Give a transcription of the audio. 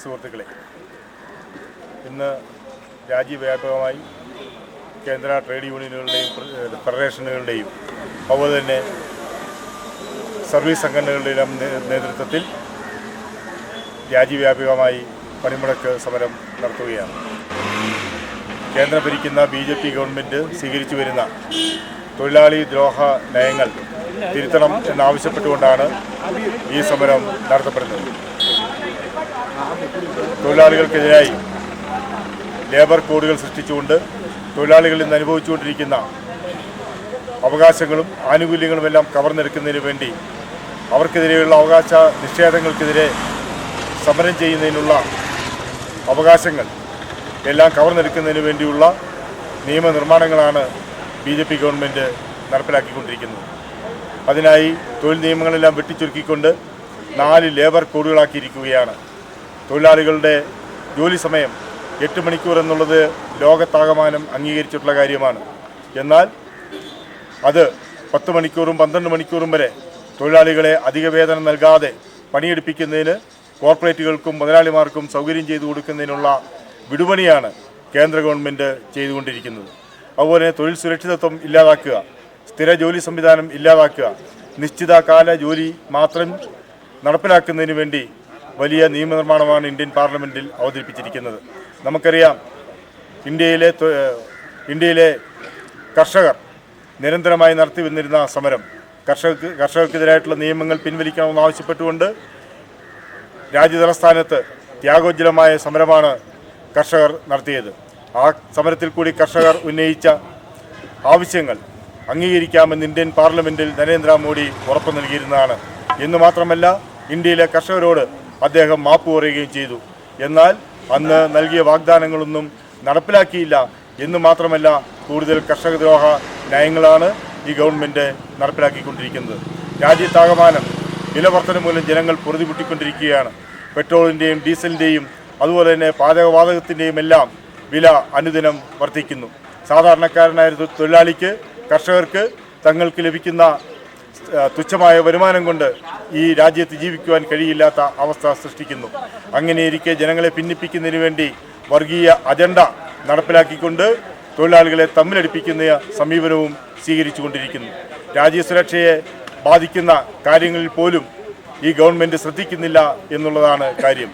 സുഹൃത്തുക്കളെ, ഇന്ന് രാജ്യവ്യാപകമായി കേന്ദ്ര ട്രേഡ് യൂണിയനുകളുടെയും ഫെഡറേഷനുകളുടെയും അതുപോലെ തന്നെ സർവീസ് സംഘടനകളുടെയും നേതൃത്വത്തിൽ രാജ്യവ്യാപകമായി പണിമുടക്ക് സമരം നടത്തുകയാണ്. കേന്ദ്രം ഭരിക്കുന്ന BJP ഗവൺമെൻറ് സ്വീകരിച്ചു വരുന്ന തൊഴിലാളി ദ്രോഹ നയങ്ങൾ തിരുത്തണം എന്നാവശ്യപ്പെട്ടുകൊണ്ടാണ് ഈ സമരം നടത്തപ്പെടുന്നത്. തൊഴിലാളികൾക്കെതിരായി ലേബർ കോഡുകൾ സൃഷ്ടിച്ചുകൊണ്ട് തൊഴിലാളികളിൽ നിന്ന് അനുഭവിച്ചുകൊണ്ടിരിക്കുന്ന അവകാശങ്ങളും ആനുകൂല്യങ്ങളുമെല്ലാം കവർന്നെടുക്കുന്നതിന് വേണ്ടി അവർക്കെതിരെയുള്ള അവകാശ നിഷേധങ്ങൾക്കെതിരെ സമരം ചെയ്യുന്നതിനുള്ള അവകാശങ്ങൾ എല്ലാം കവർന്നെടുക്കുന്നതിന് വേണ്ടിയുള്ള നിയമനിർമ്മാണങ്ങളാണ് BJP ഗവൺമെൻറ് നടപ്പിലാക്കിക്കൊണ്ടിരിക്കുന്നത്. അതിനായി തൊഴിൽ നിയമങ്ങളെല്ലാം വെട്ടിച്ചുരുക്കിക്കൊണ്ട് 4 ലേബർ കോഡുകളാക്കിയിരിക്കുകയാണ്. തൊഴിലാളികളുടെ ജോലി സമയം 8 മണിക്കൂർ എന്നുള്ളത് ലോകത്താകമാനം അംഗീകരിച്ചിട്ടുള്ള കാര്യമാണ്. എന്നാൽ അത് 10 മണിക്കൂറും 12 മണിക്കൂറും വരെ തൊഴിലാളികളെ അധിക വേതനം നൽകാതെ പണിയെടുപ്പിക്കുന്നതിന് കോർപ്പറേറ്റുകൾക്കും മുതലാളിമാർക്കും സൗകര്യം ചെയ്തു കൊടുക്കുന്നതിനുള്ള വിടുപണിയാണ് കേന്ദ്ര ഗവൺമെൻറ് ചെയ്തുകൊണ്ടിരിക്കുന്നത്. അതുപോലെ തൊഴിൽ സുരക്ഷിതത്വം ഇല്ലാതാക്കുക, സ്ഥിര ജോലി സംവിധാനം ഇല്ലാതാക്കുക, നിശ്ചിത കാല ജോലി മാത്രം നടപ്പിലാക്കുന്നതിന് വേണ്ടി വലിയ നിയമനിർമ്മാണമാണ് ഇന്ത്യൻ പാർലമെൻറ്റിൽ അവതരിപ്പിച്ചിരിക്കുന്നത്. നമുക്കറിയാം, ഇന്ത്യയിലെ കർഷകർ നിരന്തരമായി നടത്തി വന്നിരുന്ന സമരം കർഷകർക്കെതിരായിട്ടുള്ള നിയമങ്ങൾ പിൻവലിക്കണമെന്ന് ആവശ്യപ്പെട്ടുകൊണ്ട് രാജ്യതലസ്ഥാനത്ത് ത്യാഗോജ്വലമായ സമരമാണ് കർഷകർ നടത്തിയത്. ആ സമരത്തിൽ കൂടി കർഷകർ ഉന്നയിച്ച ആവശ്യങ്ങൾ അംഗീകരിക്കാമെന്ന് ഇന്ത്യൻ പാർലമെൻറ്റിൽ നരേന്ദ്രമോദി ഉറപ്പു നൽകിയിരുന്നതാണ്. എന്ന് മാത്രമല്ല, ഇന്ത്യയിലെ കർഷകരോട് അദ്ദേഹം മാപ്പ് പറയുകയും ചെയ്തു. എന്നാൽ അന്ന് നൽകിയ വാഗ്ദാനങ്ങളൊന്നും നടപ്പിലാക്കിയില്ല. എന്ന് മാത്രമല്ല, കൂടുതൽ കർഷകദ്രോഹ നയങ്ങളാണ് ഈ ഗവൺമെൻറ് നടപ്പിലാക്കിക്കൊണ്ടിരിക്കുന്നത്. രാജ്യത്താകമാനം വിലവർധന മൂലം ജനങ്ങൾ പൊറുതിമുട്ടിക്കൊണ്ടിരിക്കുകയാണ്. പെട്രോളിൻ്റെയും ഡീസലിൻ്റെയും അതുപോലെ തന്നെ പാചകവാതകത്തിൻ്റെയും എല്ലാം വില അനുദിനം വർദ്ധിക്കുന്നു. സാധാരണക്കാരനായ തൊഴിലാളിക്ക്, കർഷകർക്ക് തങ്ങൾക്ക് ലഭിക്കുന്ന തുച്ഛമായ വരുമാനം കൊണ്ട് ഈ രാജ്യത്ത് ജീവിക്കുവാൻ കഴിയില്ലാത്ത അവസ്ഥ സൃഷ്ടിക്കുന്നു. അങ്ങനെയിരിക്കെ ജനങ്ങളെ ഭിന്നിപ്പിക്കുന്നതിന് വേണ്ടി വർഗീയ അജണ്ട നടപ്പിലാക്കിക്കൊണ്ട് തൊഴിലാളികളെ തമ്മിലടിപ്പിക്കുന്ന സമീപനവും സ്വീകരിച്ചുകൊണ്ടിരിക്കുന്നു. രാജ്യസുരക്ഷയെ ബാധിക്കുന്ന കാര്യങ്ങളിൽ പോലും ഈ ഗവൺമെൻറ് ശ്രദ്ധിക്കുന്നില്ല എന്നുള്ളതാണ് കാര്യം.